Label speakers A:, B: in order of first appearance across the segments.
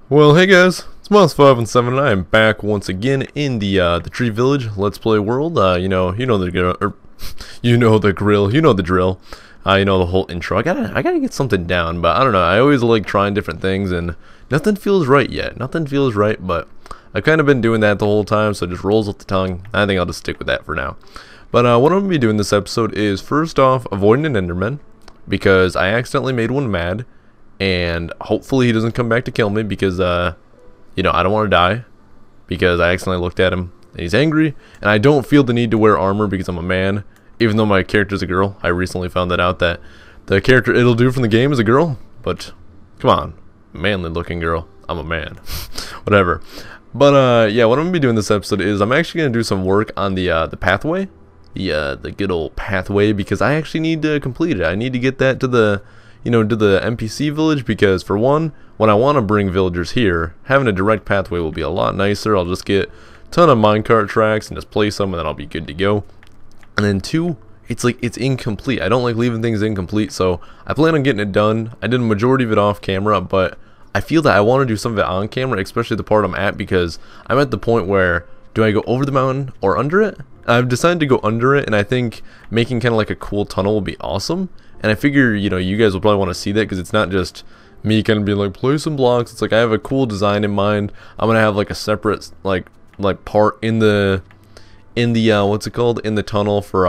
A: Well, hey guys, it's Modest517 and I am back once again in the Tree Village Let's Play world. You know the you know the grill, you know the drill. You know the whole intro. I gotta get something down, but I don't know. I always like trying different things, and nothing feels right yet. Nothing feels right, but I've kind of been doing that the whole time, so it just rolls off the tongue. I think I'll just stick with that for now. But what I'm gonna be doing this episode is first off avoiding an Enderman because I accidentally made one mad. And hopefully he doesn't come back to kill me because, you know, I don't want to die because I accidentally looked at him and he's angry. And I don't feel the need to wear armor because I'm a man, even though my character's a girl. I recently found that out, that the character it'll do from the game is a girl. But, come on, manly looking girl. I'm a man. Whatever. But, yeah, what I'm going to be doing this episode is I'm actually going to do some work on the pathway. The good old pathway, because I actually need to complete it. I need to get that to the... to the NPC village, because for one, when I want to bring villagers here, having a direct pathway will be a lot nicer. I'll just get a ton of minecart tracks and just place them and then I'll be good to go. And then two, it's incomplete. I don't like leaving things incomplete, so I plan on getting it done. I did a majority of it off camera, but I feel that I want to do some of it on camera, especially the part I'm at, because I'm at the point where, do I go over the mountain or under it? I've decided to go under it, and I think making kind of like a cool tunnel will be awesome. And I figure, you know, you guys will probably want to see that because it's not just me kind of being like, play some blocks. It's like I have a cool design in mind. I'm going to have like a separate like part in the what's it called? In the tunnel for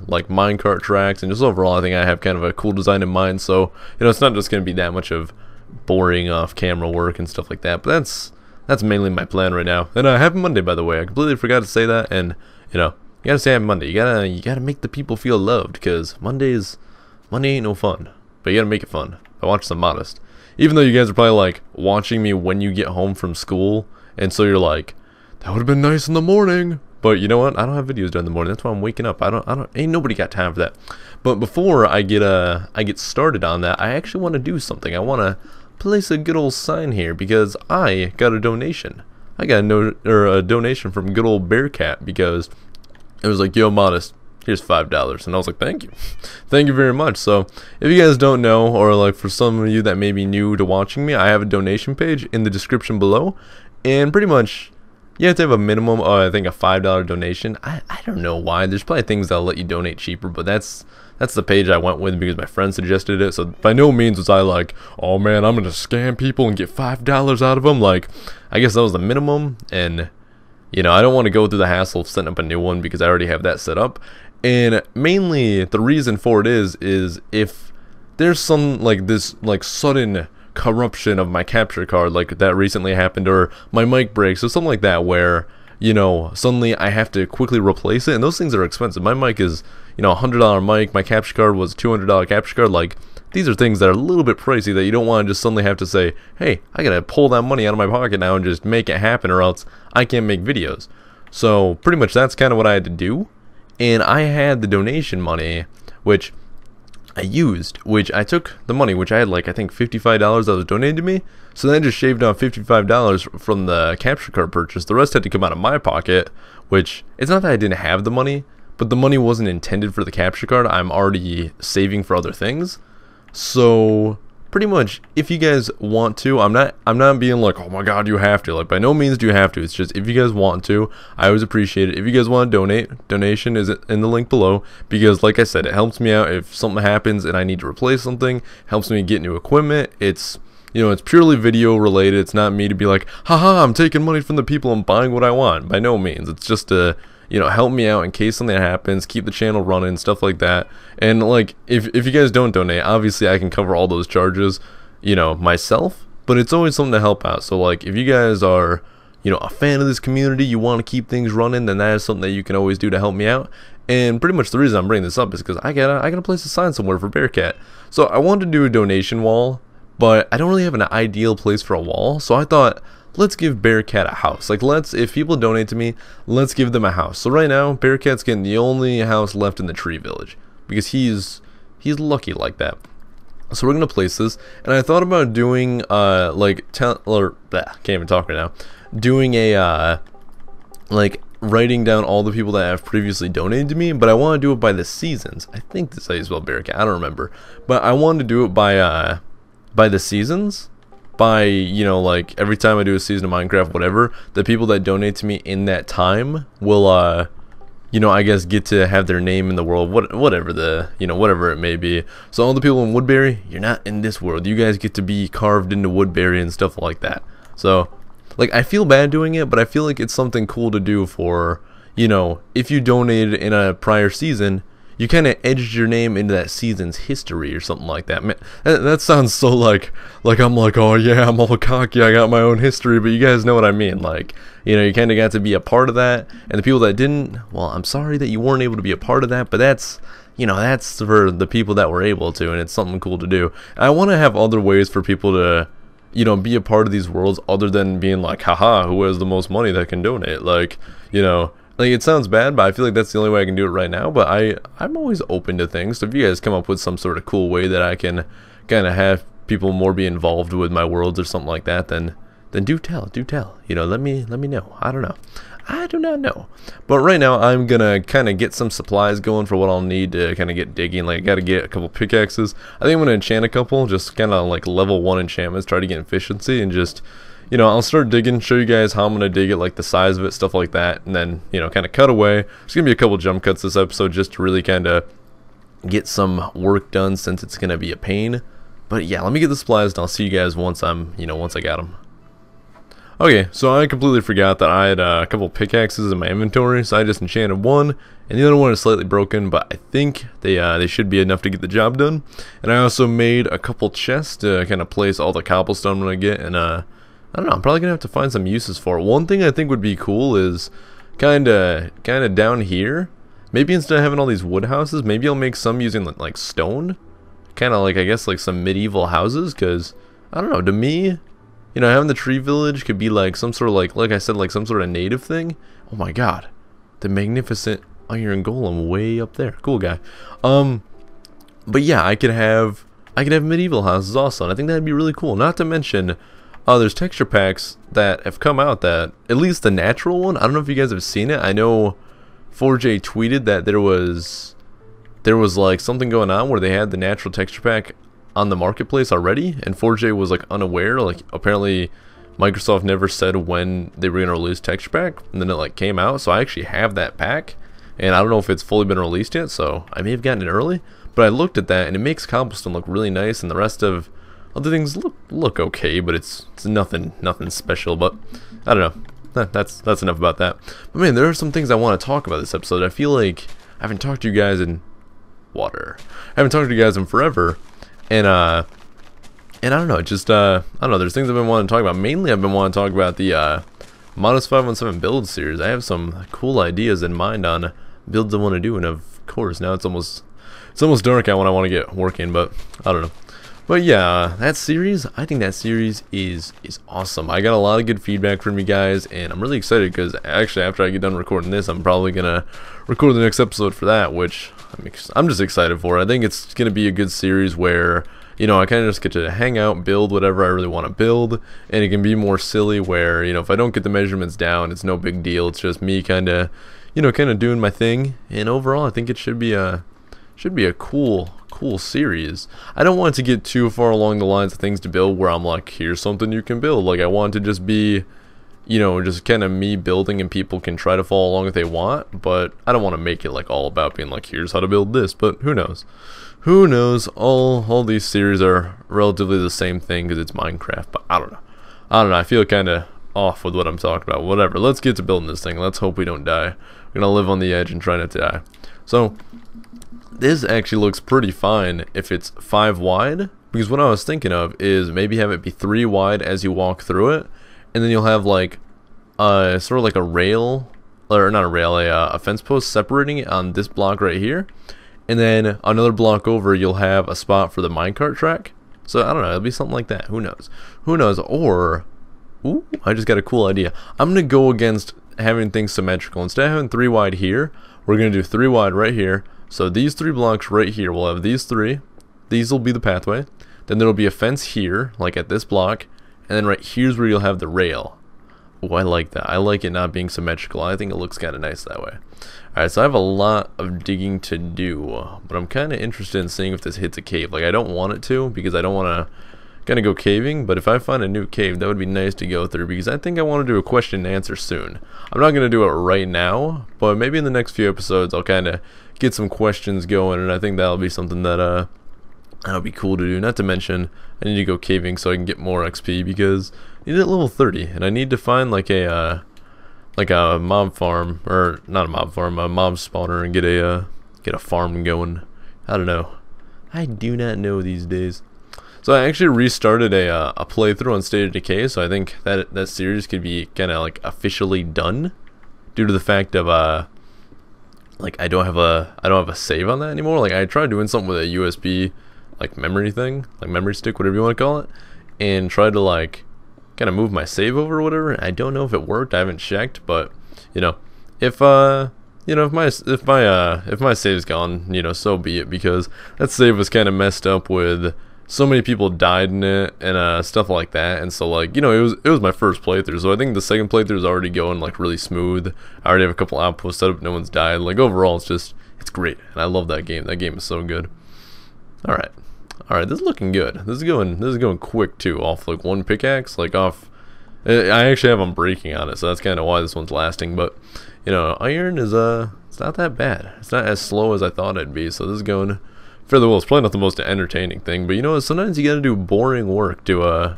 A: like minecart tracks, and just overall I think I have kind of a cool design in mind. So, you know, it's not just going to be that much of boring off camera work and stuff like that. But that's mainly my plan right now. And happy Monday, by the way. I completely forgot to say that, and you know, you got to say happy Monday. You got to make the people feel loved, because Monday ain't no fun, but you gotta make it fun. I watch some Modest. Even though you guys are probably like watching me when you get home from school, and so you're like, that would have been nice in the morning. But you know what? I don't have videos done in the morning. That's why I'm waking up. Ain't nobody got time for that. But before I get started on that, I actually want to do something. I want to place a good old sign here because I got a donation. I got a donation from good old Bearcat, because it was like, yo, Modest, here's $5, and I was like, thank you very much. So if you guys don't know, or like for some of you that may be new to watching me, I have a donation page in the description below, and pretty much you have to have a minimum of, I think, a $5 donation. I don't know why. There's probably things that'll let you donate cheaper, but that's the page I went with because my friend suggested it. So by no means was I like, oh man, I'm gonna scam people and get $5 out of them. Like, I guess that was the minimum, and you know, I don't want to go through the hassle of setting up a new one because I already have that set up. And mainly the reason for it is if there's some like this like sudden corruption of my capture card, like that recently happened, or my mic breaks or something like that, where, you know, suddenly I have to quickly replace it, and those things are expensive. My mic is, you know, $100 mic, my capture card was $200 capture card. Like, these are things that are a little bit pricey that you don't want to just suddenly have to say, hey, I gotta pull that money out of my pocket now and just make it happen, or else I can't make videos. So pretty much that's kind of what I had to do. And I had the donation money, which I used, which I took the money, which I had like, I think $55 that was donated to me. So then I just shaved off $55 from the capture card purchase. The rest had to come out of my pocket, which it's not that I didn't have the money, but the money wasn't intended for the capture card. I'm already saving for other things. So pretty much, if you guys want to, I'm not being like, oh my god, you have to. Like, by no means do you have to. It's just, if you guys want to, I always appreciate it. If you guys want to donate, donation is in the link below, because like I said, it helps me out if something happens and I need to replace something. Helps me get new equipment. It's, you know, it's purely video related. It's not me to be like, haha, I'm taking money from the people and buying what I want. By no means. It's just to, you know, help me out in case something happens, keep the channel running, stuff like that. And like, if you guys don't donate, obviously I can cover all those charges, you know, myself, but it's always something to help out. So like, if you guys are, you know, a fan of this community, you want to keep things running, then that is something that you can always do to help me out. And pretty much the reason I'm bringing this up is because I gotta place a sign somewhere for Bearcat. So I wanted to do a donation wall, but I don't really have an ideal place for a wall. So I thought, let's give Bearcat a house. Like, if people donate to me, let's give them a house. So right now, Bearcat's getting the only house left in the Tree Village, because he's lucky like that. So we're gonna place this, and I thought about doing can't even talk right now. Doing a like writing down all the people that have previously donated to me, but I want to do it by the seasons. I think this is how you spell Bearcat. I don't remember, but I wanted to do it by the seasons. by, you know, like every time I do a season of Minecraft, whatever, the people that donate to me in that time will you know, I guess get to have their name in the world, whatever the, you know, whatever it may be. So all the people in Woodbury, you're not in this world. You guys get to be carved into Woodbury and stuff like that. So like, I feel bad doing it, but I feel like it's something cool to do for, you know, if you donated in a prior season, you kind of edged your name into that season's history or something like that. Man, that sounds so like I'm like, oh yeah, I'm all cocky, I got my own history, but you guys know what I mean. Like, you know, you kind of got to be a part of that, and the people that didn't, well, I'm sorry that you weren't able to be a part of that, but that's, you know, that's for the people that were able to, and it's something cool to do. And I want to have other ways for people to, you know, be a part of these worlds other than being like, haha, who has the most money that can donate? Like, you know, like, it sounds bad, but I feel like that's the only way I can do it right now. But I'm always open to things. So if you guys come up with some sort of cool way that I can kind of have people more be involved with my worlds or something like that, then do tell. You know, let me know. I don't know. I do not know. But right now, I'm gonna kind of get some supplies going for what I'll need to kind of get digging. Like, I gotta get a couple pickaxes. I think I'm gonna enchant a couple, just kind of like level 1 enchantments, try to get efficiency, and just, you know, I'll start digging, show you guys how I'm going to dig it, like the size of it, stuff like that, and then, you know, kind of cut away. There's going to be a couple jump cuts this episode just to really kind of get some work done since it's going to be a pain. But yeah, let me get the supplies and I'll see you guys once I'm, you know, once I got them. Okay, so I completely forgot that I had a couple pickaxes in my inventory, so I just enchanted one, and the other one is slightly broken, but I think they should be enough to get the job done. And I also made a couple chests to kind of place all the cobblestone I'm going to get, and I don't know, I'm probably going to have to find some uses for it. One thing I think would be cool is kind of down here, maybe instead of having all these wood houses, maybe I'll make some using like stone. Kind of like, I guess, like some medieval houses, because, I don't know, to me, you know, having the tree village could be like some sort of like I said, like some sort of native thing. Oh my god, the magnificent iron golem way up there. Cool guy. But yeah, I could have medieval houses also, and I think that'd be really cool. Not to mention, there's texture packs that have come out that, at least the natural one, I don't know if you guys have seen it. I know 4J tweeted that there was like something going on where they had the natural texture pack on the marketplace already, and 4J was like unaware. Like, apparently Microsoft never said when they were going to release texture pack, and then it like came out. So I actually have that pack, and I don't know if it's fully been released yet, so I may have gotten it early. But I looked at that, and it makes cobblestone look really nice, and the rest of other things look okay, but it's nothing special. But I don't know. That's enough about that. But man, there are some things I want to talk about this episode. I feel like I haven't talked to you guys in water. I haven't talked to you guys in forever, and I don't know. Just I don't know. There's things I've been wanting to talk about. Mainly, I've been wanting to talk about the Modest517 build series. I have some cool ideas in mind on builds I want to do, and of course, now it's almost dark out when I want to get working. But I don't know. But yeah, that series, I think that series is awesome. I got a lot of good feedback from you guys, and I'm really excited because actually after I get done recording this, I'm probably going to record the next episode for that, which I'm just excited for. I think it's going to be a good series where, you know, I kind of just get to hang out, build whatever I really want to build, and it can be more silly where, you know, if I don't get the measurements down, it's no big deal. It's just me kind of, you know, kind of doing my thing, and overall I think it should be a cool series. I don't want it to get too far along the lines of things to build where I'm like, here's something you can build. Like, I want it to just be, you know, just kind of me building and people can try to follow along if they want, but I don't want to make it like all about being like, here's how to build this. But who knows? All these series are relatively the same thing because it's Minecraft, but I don't know. I feel kind of off with what I'm talking about. Whatever, let's get to building this thing. Let's hope we don't die. We're gonna live on the edge and try not to die. So this actually looks pretty fine if it's 5 wide, because what I was thinking of is maybe have it be 3 wide as you walk through it, and then you'll have like sort of like a rail, or not a rail, a fence post separating it on this block right here, and then another block over you'll have a spot for the minecart track. So I don't know, it'll be something like that. Who knows? Or, ooh, I just got a cool idea. I'm gonna go against having things symmetrical. Instead of having 3 wide here, we're gonna do 3 wide right here. So these 3 blocks right here, we'll have these 3. These will be the pathway. Then there will be a fence here, like at this block. And then right here's where you'll have the rail. Oh, I like that. I like it not being symmetrical. I think it looks kind of nice that way. Alright, so I have a lot of digging to do. But I'm kind of interested in seeing if this hits a cave. Like, I don't want it to, because I don't want to gonna go caving, but if I find a new cave, that would be nice to go through, because I think I want to do a question and answer soon. I'm not gonna do it right now, but maybe in the next few episodes I'll kind of get some questions going, and I think that'll be something that that'll be cool to do. Not to mention, I need to go caving so I can get more XP, because I need it at level 30, and I need to find like a mob farm, or not a mob farm, a mob spawner, and get a farm going. I don't know. I do not know these days. So I actually restarted a playthrough on State of Decay, so I think that series could be kind of like officially done, due to the fact of like I don't have a save on that anymore. Like I tried doing something with a USB like memory thing, like memory stick, whatever you want to call it, and tried to like kind of move my save over or whatever. I don't know if it worked. I haven't checked, but you know, if my save's gone, you know, so be it, because that save was kind of messed up with so many people died in it and stuff like that. And so like, you know, it was my first playthrough, so I think the second playthrough is already going like really smooth. I already have a couple outposts set up, no one's died. Like overall it's great, and I love that game. That game is so good. Alright, this is looking good. This is going quick too, off like one pickaxe, like off. I actually have them breaking on it, so that's kind of why this one's lasting. But you know, iron is it's not that bad. It's not as slow as I thought it'd be, so this is going fairly well. It's probably not the most entertaining thing, but you know, sometimes you gotta do boring work to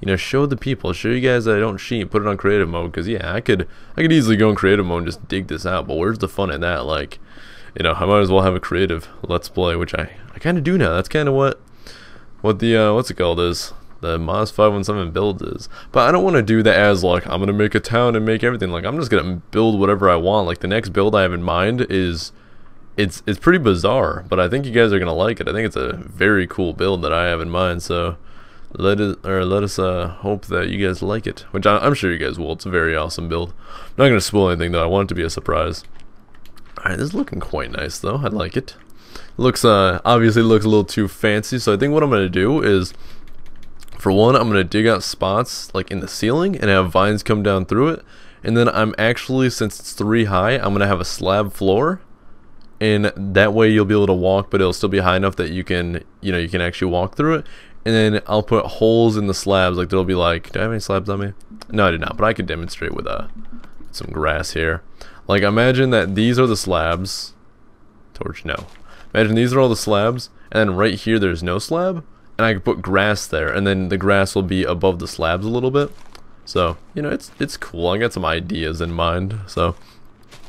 A: you know, show the people, show you guys that I don't cheat, put it on creative mode, because yeah, I could easily go in creative mode and just dig this out, but where's the fun in that? Like, you know, I might as well have a creative let's play, which I kind of do now. That's kind of what the what's it called is, the Modest517 build is. But I don't want to do that as like I'm gonna make a town and make everything. Like I'm just gonna build whatever I want. Like the next build I have in mind is it's pretty bizarre, but I think you guys are gonna like it. I think it's a very cool build that I have in mind. So let us hope that you guys like it, which I'm sure you guys will. It's a very awesome build. I'm not gonna spoil anything though. I want it to be a surprise. Alright, this is looking quite nice though. I like it. Looks obviously looks a little too fancy, so I think what I'm gonna do is, for one, I'm gonna dig out spots like in the ceiling and have vines come down through it, and then I'm actually, since it's 3 high, I'm gonna have a slab floor, and that way you'll be able to walk, but it'll still be high enough that you can actually walk through it. And then I'll put holes in the slabs, like there'll be like, do I have any slabs on me? No, I did not, but I could demonstrate with some grass here. Like imagine that these are the slabs. Torch, no. Imagine these are all the slabs, and then right here there's no slab, and I can put grass there, and then the grass will be above the slabs a little bit. So, you know, it's cool. I got some ideas in mind. So,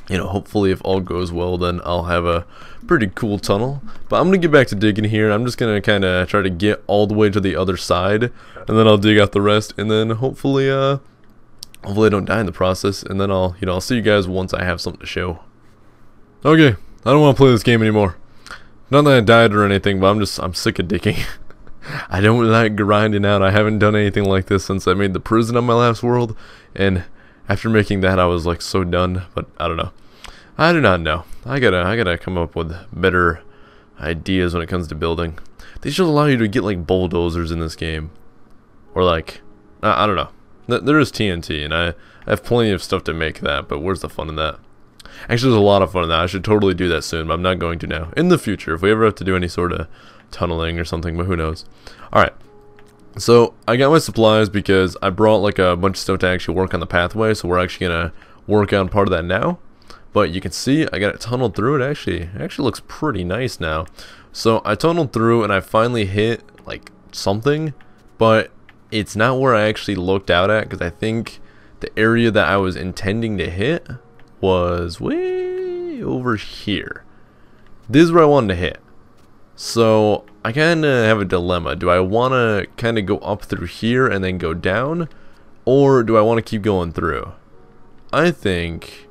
A: you know, hopefully if all goes well, then I'll have a pretty cool tunnel. But I'm gonna get back to digging here. I'm just gonna kind of try to get all the way to the other side, and then I'll dig out the rest, and then hopefully I don't die in the process, and then I'll see you guys once I have something to show. Okay, I don't want to play this game anymore. Not that I died or anything, but I'm sick of digging. I don't like grinding out. I haven't done anything like this since I made the prison on my last world, and after making that I was like so done. But I don't know. I do not know. I gotta come up with better ideas when it comes to building. They should allow you to get like bulldozers in this game, or like I don't know. There is TNT, and I have plenty of stuff to make that, but where's the fun in that? Actually, there's a lot of fun in that. I should totally do that soon, but I'm not going to now. In the future, if we ever have to do any sort of tunneling or something, but who knows. Alright, so I got my supplies because I brought like a bunch of stuff to actually work on the pathway, so we're actually gonna work on part of that now. But you can see I got it tunneled through. It actually looks pretty nice now. So I tunneled through and I finally hit like something, but it's not where I actually looked out at, because I think the area that I was intending to hit was way over here. This is where I wanted to hit. So I kind of have a dilemma. Do I want to kind of go up through here and then go down, or do I want to keep going through? I think,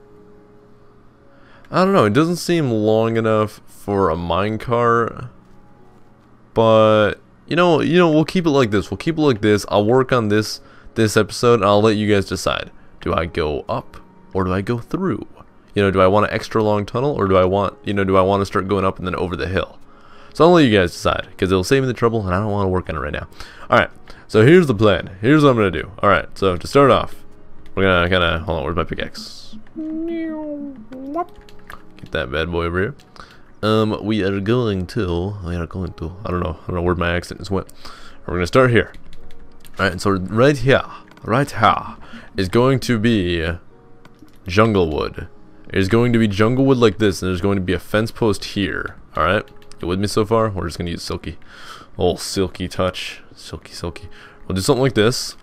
A: I don't know, it doesn't seem long enough for a minecart, but you know, we'll keep it like this. We'll keep it like this. I'll work on this episode, and I'll let you guys decide. Do I go up or do I go through? You know, do I want an extra long tunnel, or do I want to start going up and then over the hill? So I'll let you guys decide, because it'll save me the trouble, and I don't want to work on it right now. Alright, so here's the plan. Here's what I'm going to do. Alright, so to start off, we're going to kind of, hold on, where's my pickaxe? Get that bad boy over here. We are going to, I don't know where my accent just went. We're gonna start here. Alright, so right here is going to be jungle wood. It is going to be jungle wood like this, and there's going to be a fence post here. Alright, you with me so far? We're just gonna use silky. Oh, silky touch. Silky. We'll do something like this.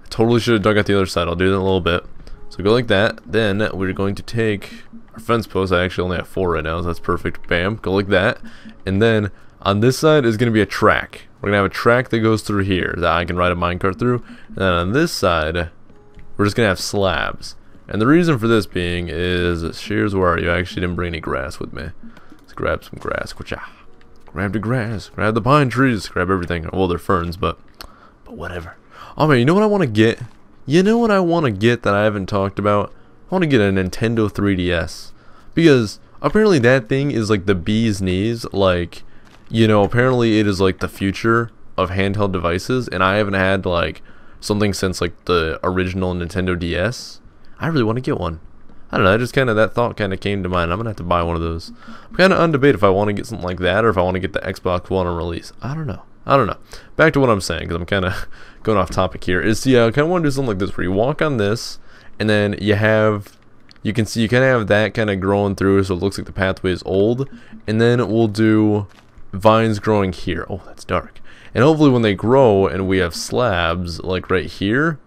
A: I totally should have dug out the other side. I'll do that in a little bit. So go like that. Then we're going to take our fence post. I actually only have 4 right now, so that's perfect. Bam. Go like that. And then on this side is going to be a track. We're going to have a track that goes through here that I can ride a minecart through. And then on this side, we're just going to have slabs. And the reason for this being is, Shears, where are you? I actually didn't bring any grass with me. Let's grab some grass. Grab the grass. Grab the pine trees. Grab everything. Well, they're ferns, but whatever. Oh man, you know what I want to get? You know what I want to get that I haven't talked about? I want to get a Nintendo 3DS. Because apparently that thing is like the bee's knees. Like, you know, apparently it is like the future of handheld devices. And I haven't had like something since like the original Nintendo DS. I really want to get one. I don't know, that thought kind of came to mind. I'm going to have to buy one of those. I'm kind of on debate if I want to get something like that or if I want to get the Xbox One on release. I don't know. Back to what I'm saying, because I'm kind of going off topic here. Is, yeah, I kind of want to do something like this where you walk on this, and then you can see you kind of have that kind of growing through, so it looks like the pathway is old. And then we'll do vines growing here. Oh, that's dark. And hopefully when they grow and we have slabs, like right here,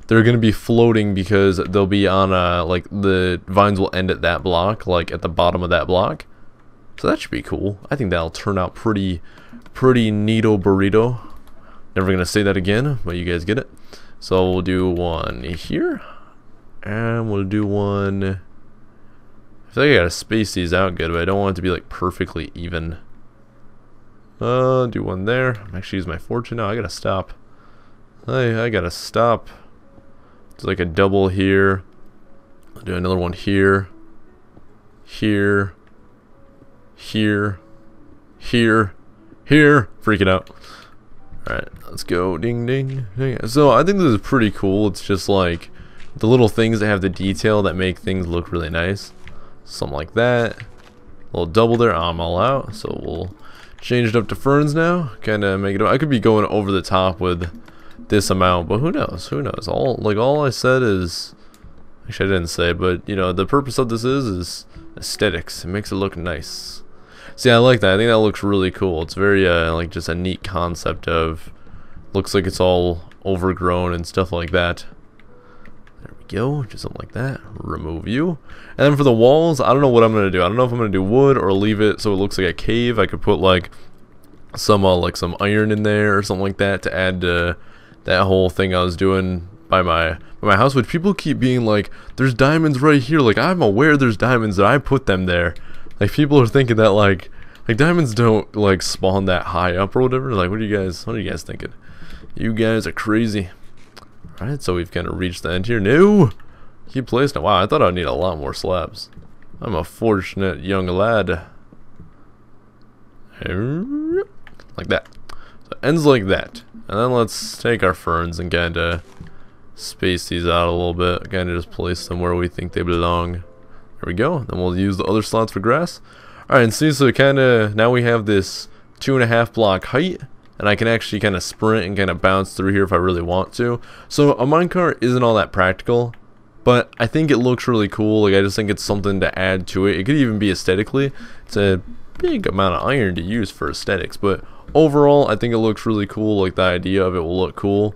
A: they're going to be floating because they'll be on like the vines will end at that block, like at the bottom of that block. So that should be cool. I think that'll turn out pretty neato burrito. Never going to say that again, but you guys get it. So we'll do one here. And we'll do one. I feel like I got to space these out good, but I don't want it to be like perfectly even. Do one there. I'm actually using my fortune now. I got to stop. I got to stop. It's like a double here. I'll do another one here. Here. Freaking out. Alright, let's go. Ding, ding, ding. So I think this is pretty cool. It's just like the little things that have the detail that make things look really nice. Something like that. A little double there. I'm all out. So we'll change it up to ferns now. Kind of make it. I could be going over the top with this amount, but who knows? All I said is, actually I didn't say, but you know, the purpose of this is aesthetics. It makes it look nice. See, I like that. I think that looks really cool. It's very like just a neat concept of, looks like it's all overgrown and stuff like that. There we go, just something like that. Remove you. And then for the walls, I don't know what I'm gonna do. I don't know if I'm gonna do wood or leave it so it looks like a cave. I could put like some iron in there or something like that to add to that whole thing I was doing by my house, which people keep being like, there's diamonds right here. Like, I'm aware there's diamonds that I put them there. Like, people are thinking that like diamonds don't like spawn that high up or whatever. Like, what are you guys thinking? You guys are crazy. Alright, so we've kind of reached the end here. No! Keep placing it. Wow, I thought I'd need a lot more slabs. I'm a fortunate young lad. Like that. So it ends like that. And then let's take our ferns and kind of space these out a little bit. Kind of just place them where we think they belong. There we go. Then we'll use the other slots for grass. Alright, and see, so kind of, now we have this 2.5 block height. And I can actually kind of sprint and kind of bounce through here if I really want to. So a minecart isn't all that practical, but I think it looks really cool. Like, I just think it's something to add to it. It could even be aesthetically. It's a big amount of iron to use for aesthetics, but overall I think it looks really cool. Like, the idea of it will look cool.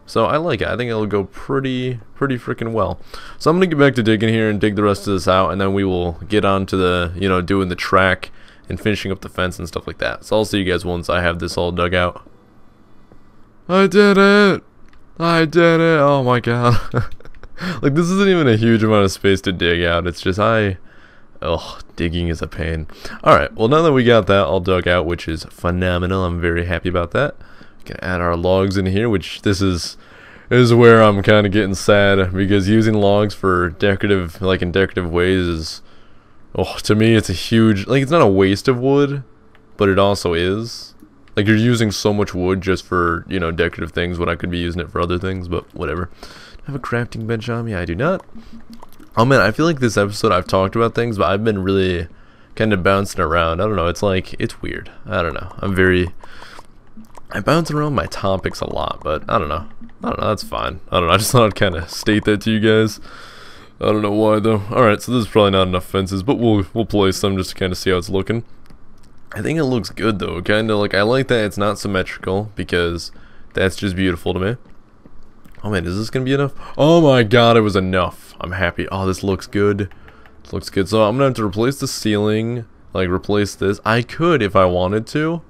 A: So I like it. I think it'll go pretty freaking well. So I'm gonna get back to digging here and dig the rest of this out, and then we will get on to the, you know, doing the track and finishing up the fence and stuff like that. So I'll see you guys once I have this all dug out. I did it! Oh my god. Like, this isn't even a huge amount of space to dig out. It's just digging is a pain. Alright, well, now that we got that all dug out, which is phenomenal, I'm very happy about that. Gonna add our logs in here, which this is where I'm kind of getting sad, because using logs for decorative, like in decorative ways is, to me it's a huge, like, it's not a waste of wood, but it also is. Like, you're using so much wood just for, you know, decorative things when I could be using it for other things, but whatever. Do I have a crafting bench on me? I do not. Oh man, I feel like this episode I've talked about things, but I've been really kind of bouncing around. I don't know, it's like, it's weird. I don't know. I'm very I bounce around my topics a lot, but I don't know. That's fine. I don't know. I just thought I'd kind of state that to you guys. I don't know why though. Alright, so this is probably not enough fences, but we'll place them just to kind of see how it's looking. I think it looks good though. Kind of like, I like that it's not symmetrical because that's just beautiful to me. Oh man, is this gonna be enough? Oh my god, it was enough. I'm happy. Oh, this looks good. This looks good. So I'm gonna have to replace the ceiling, like replace this. I could, if I wanted to,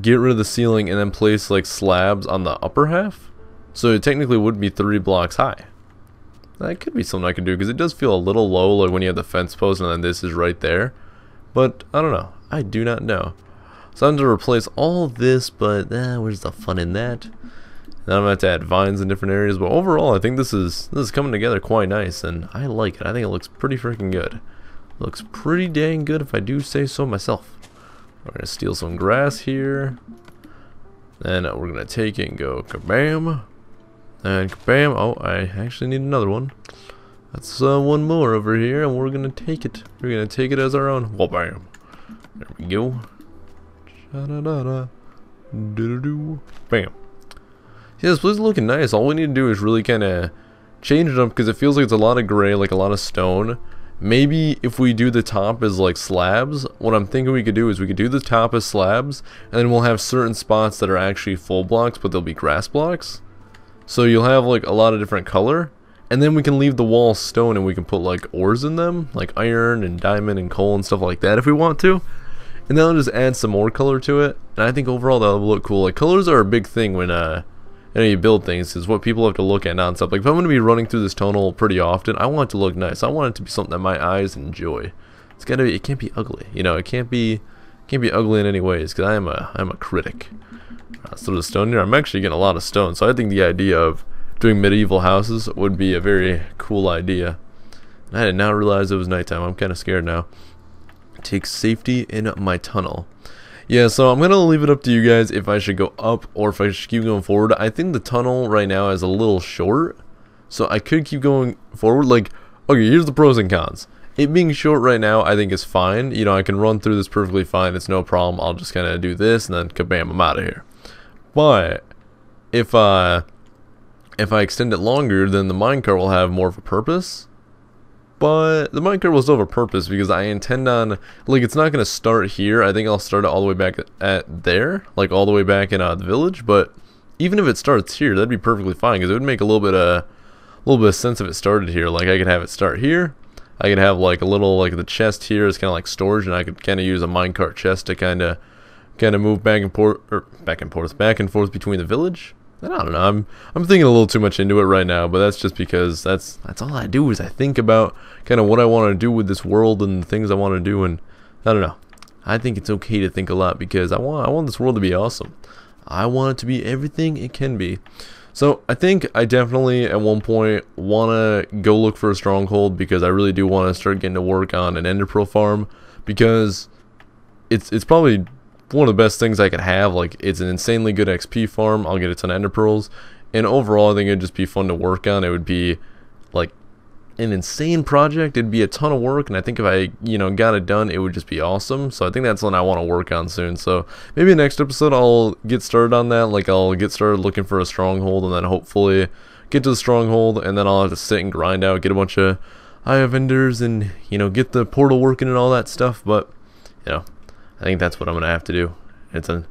A: get rid of the ceiling and then place like slabs on the upper half. So it technically would be 3 blocks high. That could be something I could do because it does feel a little low, like when you have the fence post and then this is right there. But I don't know. I do not know. So I'm going to replace all this, but where's the fun in that? Then I'm going to have to add vines in different areas. But overall, I think this is coming together quite nice, and I like it. I think it looks pretty freaking good. Looks pretty dang good if I do say so myself. We're going to steal some grass here. Then we're going to take it and go kabam. And kabam. Oh, I actually need another one. That's one more over here, and we're going to take it. We're going to take it as our own. Well, bam. There we go. Bam. Yeah, this place is looking nice. All we need to do is really kind of change it up because it feels like it's a lot of gray, like a lot of stone. Maybe if we do the top as like slabs, what I'm thinking we could do is we could do the top as slabs, and then we'll have certain spots that are actually full blocks, but they'll be grass blocks. So you'll have like a lot of different color, and then we can leave the walls stone and we can put like ores in them, like iron and diamond and coal and stuff like that if we want to. And that'll just add some more color to it, and I think overall that'll look cool. Like, colors are a big thing when you build things, is what people have to look at non-stop. Like, if I'm going to be running through this tunnel pretty often, I want it to look nice. I want it to be something that my eyes enjoy. It's gotta be, it can't be ugly, you know. It can't be ugly in any ways, because I'm a critic. So the stone here, I'm actually getting a lot of stone, so I think the idea of doing medieval houses would be a very cool idea. And I did not realize it was nighttime. I'm kind of scared now. Take safety in my tunnel. Yeah, so I'm gonna leave it up to you guys if I should go up or if I should keep going forward. I think the tunnel right now is a little short, so I could keep going forward. Like, okay, here's the pros and cons. It being short right now, I think is fine. You know, I can run through this perfectly fine. It's no problem. I'll just kind of do this and then kabam, I'm out of here. But if I extend it longer, then the minecart will have more of a purpose. But the minecart will still have a purpose because I intend on, like, it's not going to start here. I think I'll start it all the way back at there, like all the way back in the village. But even if it starts here, that'd be perfectly fine because it would make a little bit of sense if it started here. Like, I could have it start here. I could have like a little, like, the chest here is kind of like storage, and I could kind of use a minecart chest to kind of move back and forth between the village. And I don't know, I'm thinking a little too much into it right now, but that's just because that's all I do is I think about kind of what I want to do with this world and the things I want to do, and I don't know. I think it's okay to think a lot because I want this world to be awesome. I want it to be everything it can be. So I think I definitely at one point want to go look for a stronghold because I really do want to start getting to work on an ender pearl farm because it's probably one of the best things I could have. Like, it's an insanely good XP farm. I'll get a ton of ender pearls, and overall I think it'd just be fun to work on. It would be like an insane project. It'd be a ton of work, and I think if I got it done, it would just be awesome. So I think that's something I want to work on soon. So maybe next episode I'll get started on that. Like, I'll get started looking for a stronghold, and then hopefully get to the stronghold, and then I'll have to sit and grind out, get a bunch of Eye of Enders, and get the portal working and all that stuff. But I think that's what I'm gonna have to do. It's an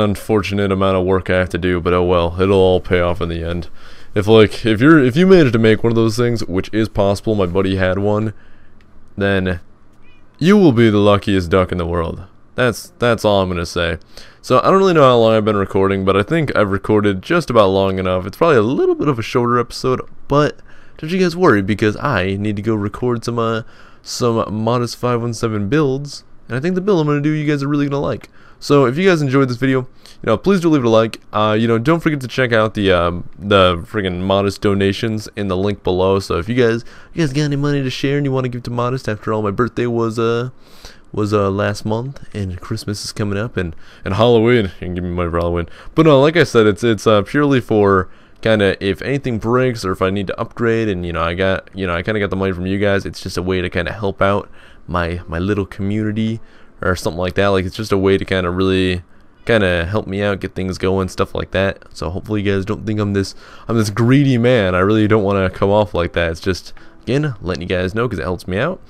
A: unfortunate amount of work I have to do, but oh well, it'll all pay off in the end. If you manage to make one of those things, which is possible, my buddy had one, then you will be the luckiest duck in the world. That's all I'm gonna say. So I don't really know how long I've been recording, but I think I've recorded just about long enough. It's probably a little bit of a shorter episode, but don't you guys worry because I need to go record some Modest517 builds. And I think the build I'm going to do you guys are really going to like. So if you guys enjoyed this video, please do leave it a like. Don't forget to check out the friggin' Modest donations in the link below. So if you guys got any money to share and you want to give to Modest, after all, my birthday was last month and Christmas is coming up and Halloween. You can give me money for Halloween. But no, like I said, it's purely for kind of if anything breaks or if I need to upgrade, and I kind of got the money from you guys. It's just a way to kind of help out my little community or something like that. Like, it's just a way to kind of really kind of help me out, get things going, stuff like that. So hopefully you guys don't think I'm this greedy man. I really don't want to come off like that. It's just, again, letting you guys know because it helps me out.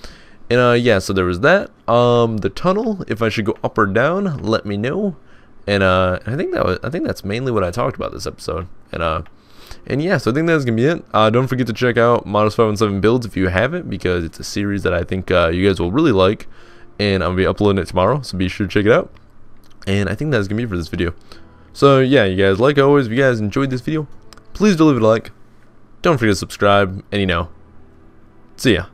A: And yeah, so there was that. The tunnel, if I should go up or down, let me know. And I think that's mainly what I talked about this episode. And yeah, so I think that's gonna be it. Don't forget to check out Modest517 builds if you haven't, because it's a series that I think you guys will really like, and I'm gonna be uploading it tomorrow, so be sure to check it out. And I think that's gonna be it for this video. So yeah, you guys, like always, if you guys enjoyed this video, please do leave it a like. Don't forget to subscribe, and see ya.